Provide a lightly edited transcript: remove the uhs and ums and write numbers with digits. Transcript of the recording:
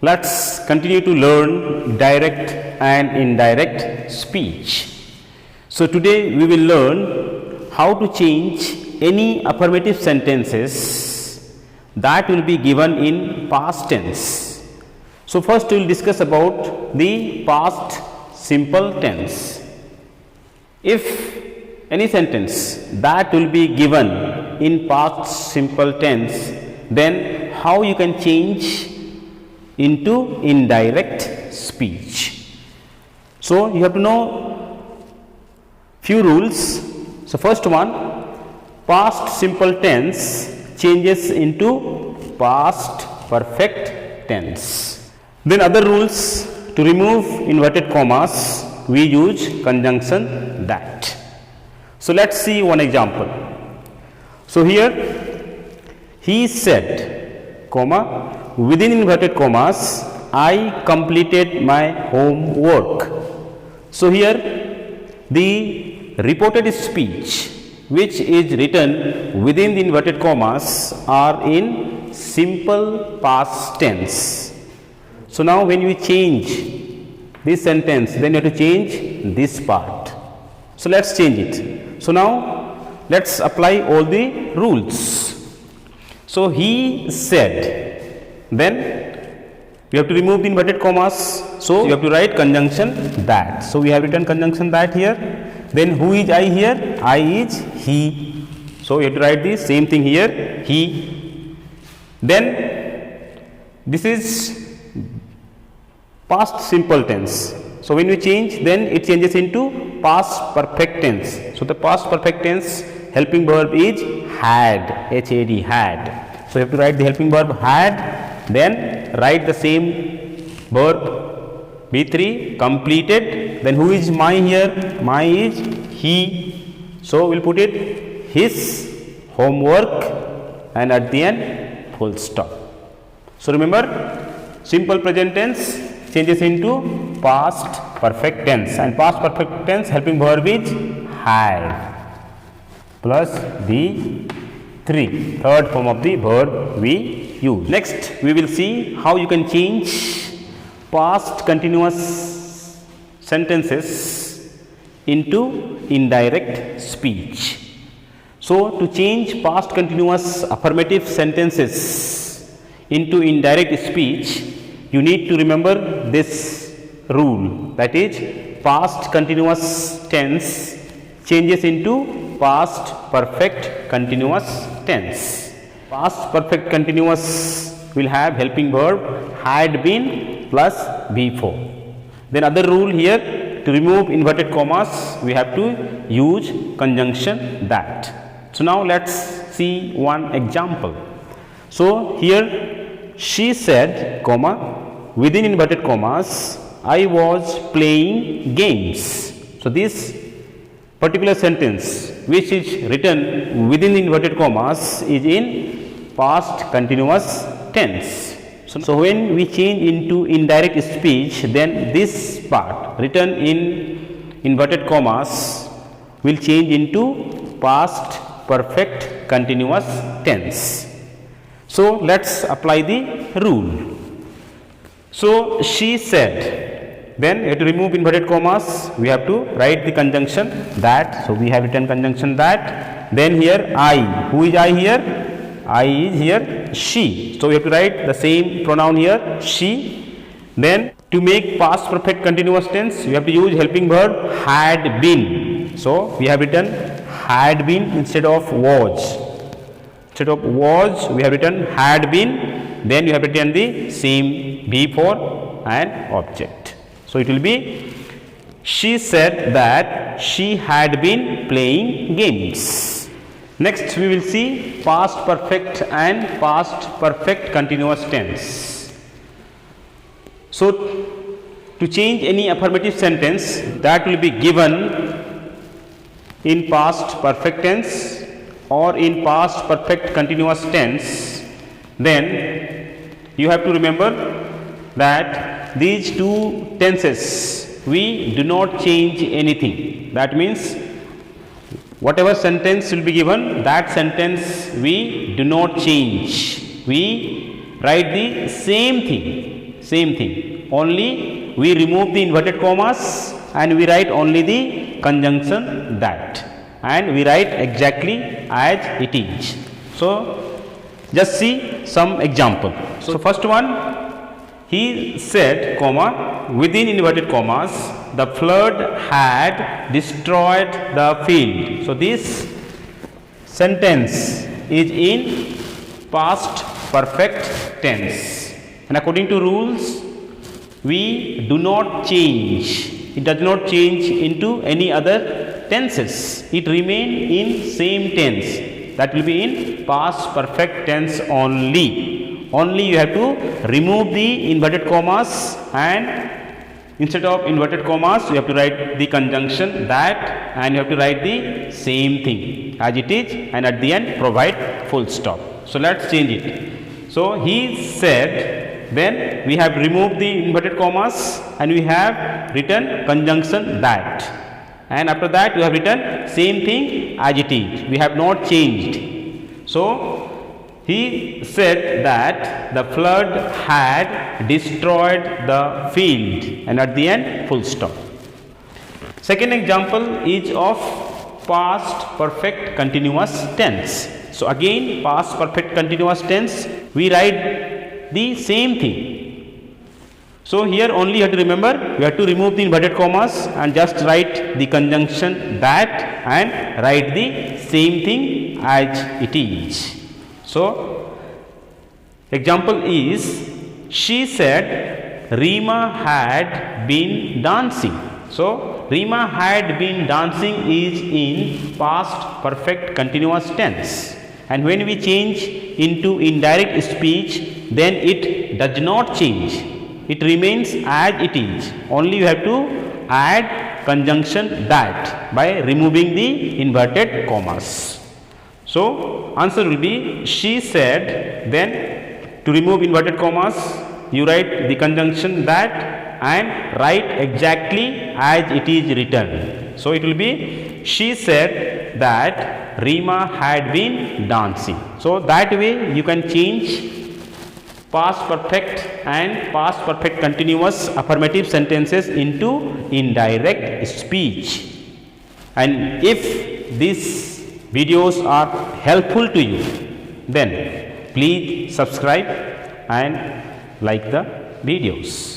Let's continue to learn direct and indirect speech. So today we will learn how to change any affirmative sentences that will be given in past tense. So first we will discuss about the past simple tense. If any sentence that will be given in past simple tense, then how you can change into indirect speech. So you have to know few rules. So first one, past simple tense changes into past perfect tense. Then other rules, to remove inverted commas we use conjunction that. So let's see one example. So here he said, comma, within inverted commas, I completed my homework. So here the reported speech which is written within the inverted commas are in simple past tense. So now when we change this sentence, then you have to change this part. So let's change it. So now let's apply all the rules. So he said, then we have to remove the inverted commas. So you have to write conjunction that. So we have written conjunction that here. Then who is I here? I is he. So you have to write the same thing here, he. Then this is past simple tense. So when we change, then it changes into past perfect tense. So the past perfect tense helping verb is had, H-A-D, had. So you have to write the helping verb had, then write the same verb B3, completed. Then who is my here? My is he. So we'll put it his homework and at the end full stop. So remember, simple present tense changes into past perfect tense, and past perfect tense helping verb is had plus the third form of the verb we use. Next we will see how you can change past continuous sentences into indirect speech. So to change past continuous affirmative sentences into indirect speech, you need to remember this rule, that is past continuous tense changes into past perfect continuous tense. Past perfect continuous will have helping verb had been plus before. Then other rule here, to remove inverted commas we have to use conjunction that. So now let's see one example. So here she said, comma, within inverted commas I was playing games. So this particular sentence which is written within the inverted commas is in past continuous tense. So when we change into indirect speech, then this part written in inverted commas will change into past perfect continuous tense. So let's apply the rule. So she said, then you have to remove inverted commas, we have to write the conjunction that. So we have written conjunction that. Then here I, who is I here? I is here she. So we have to write the same pronoun here, she. Then to make past perfect continuous tense, we have to use helping verb had been. So we have written had been instead of was. Instead of was, we have written had been. Then you have written the same before and object. So it will be, she said that she had been playing games. Next we will see past perfect and past perfect continuous tense. So to change any affirmative sentence that will be given in past perfect tense or in past perfect continuous tense, then you have to remember that these two tenses we do not change anything. That means whatever sentence will be given, that sentence we do not change. We write the same thing same thing, only we remove the inverted commas and we write only the conjunction that, and we write exactly as it is. So just see some example. So first one, he said, comma, within inverted commas, the flood had destroyed the field. So this sentence is in past perfect tense, and according to rules, we do not change. It does not change into any other tenses. It remain in same tense. That will be in past perfect tense only. Only you have to remove the inverted commas, and instead of inverted commas you have to write the conjunction that, and you have to write the same thing as it is, and at the end provide full stop. So let's change it. So he said, then we have removed the inverted commas and we have written conjunction that, and after that we have written same thing as it is. We have not changed. So he said that the flood had destroyed the field, and at the end full stop. Second example is of past perfect continuous tense. So again, past perfect continuous tense, we write the same thing. So here only you have to remember, you have to remove the inverted commas and just write the conjunction that, and write the same thing as it is. So example is, she said Rima had been dancing. So Rima had been dancing is in past perfect continuous tense, and when we change into indirect speech, then it does not change. It remains as it is. Only you have to add conjunction that by removing the inverted commas. So answer will be, she said. Then to remove inverted commas, you write the conjunction that and write exactly as it is written. So it will be, she said that Rima had been dancing. So that way you can change past perfect and past perfect continuous affirmative sentences into indirect speech. And if these videos are helpful to you, then please subscribe and like the videos.